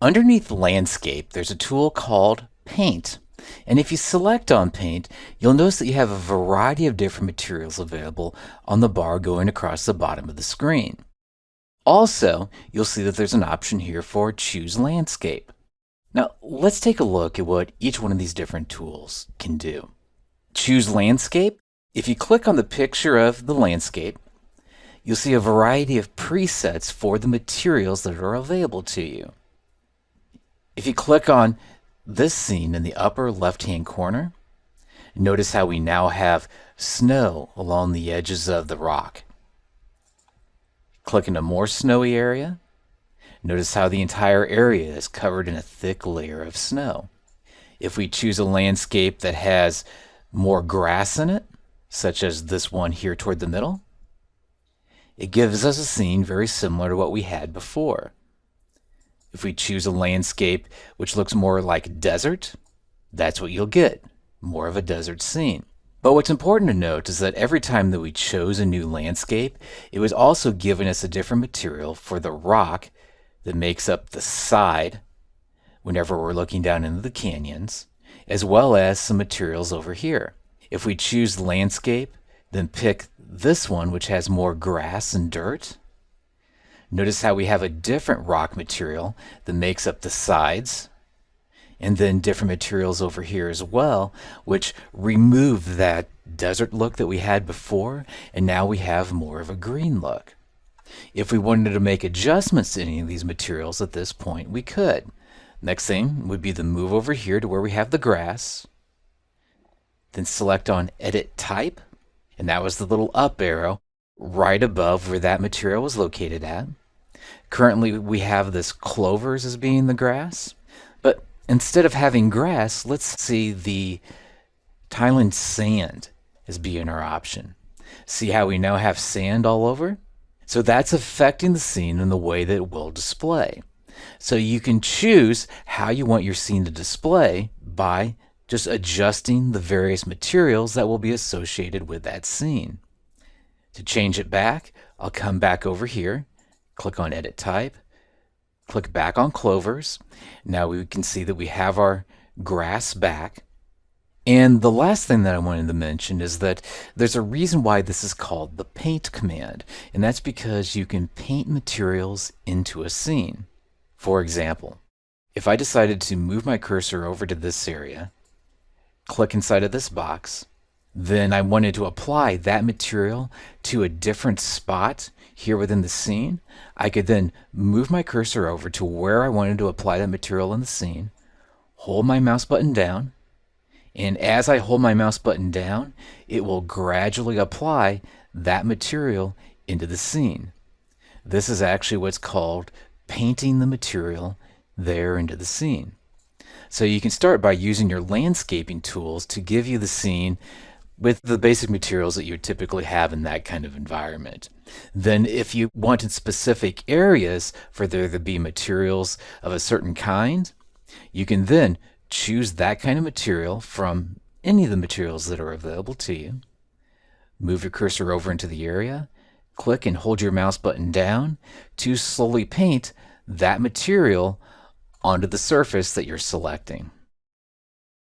Underneath Landscape, there's a tool called Paint. And if you select on Paint, you'll notice that you have a variety of different materials available on the bar going across the bottom of the screen. Also, you'll see that there's an option here for Choose Landscape. Now, let's take a look at what each one of these different tools can do. Choose Landscape. If you click on the picture of the landscape, you'll see a variety of presets for the materials that are available to you. If you click on this scene in the upper left-hand corner, notice how we now have snow along the edges of the rock. Click into more snowy area. Notice how the entire area is covered in a thick layer of snow. If we choose a landscape that has more grass in it, such as this one here toward the middle, it gives us a scene very similar to what we had before. If we choose a landscape which looks more like desert, that's what you'll get, more of a desert scene. But what's important to note is that every time that we chose a new landscape, it was also giving us a different material for the rock that makes up the side whenever we're looking down into the canyons, as well as some materials over here. If we choose landscape, then pick this one which has more grass and dirt, notice how we have a different rock material that makes up the sides, and then different materials over here as well, which remove that desert look that we had before, and now we have more of a green look. If we wanted to make adjustments to any of these materials at this point, we could. Next thing would be the move over here to where we have the grass, then select on Edit Type, and that was the little up arrow right above where that material was located at. Currently, we have this clovers as being the grass, but instead of having grass, let's see the Thailand sand as being our option. See how we now have sand all over? So that's affecting the scene in the way that it will display. So you can choose how you want your scene to display by just adjusting the various materials that will be associated with that scene. To change it back, I'll come back over here, click on Edit Type, click back on Clovers. Now we can see that we have our grass back. And the last thing that I wanted to mention is that there's a reason why this is called the Paint command, and that's because you can paint materials into a scene. For example, if I decided to move my cursor over to this area, click inside of this box, then I wanted to apply that material to a different spot here within the scene, I could then move my cursor over to where I wanted to apply that material in the scene, hold my mouse button down, and as I hold my mouse button down, it will gradually apply that material into the scene. This is actually what's called painting the material there into the scene. So you can start by using your landscaping tools to give you the scene with the basic materials that you would typically have in that kind of environment. Then if you wanted specific areas for there to be materials of a certain kind, you can then choose that kind of material from any of the materials that are available to you. Move your cursor over into the area, click and hold your mouse button down to slowly paint that material onto the surface that you're selecting.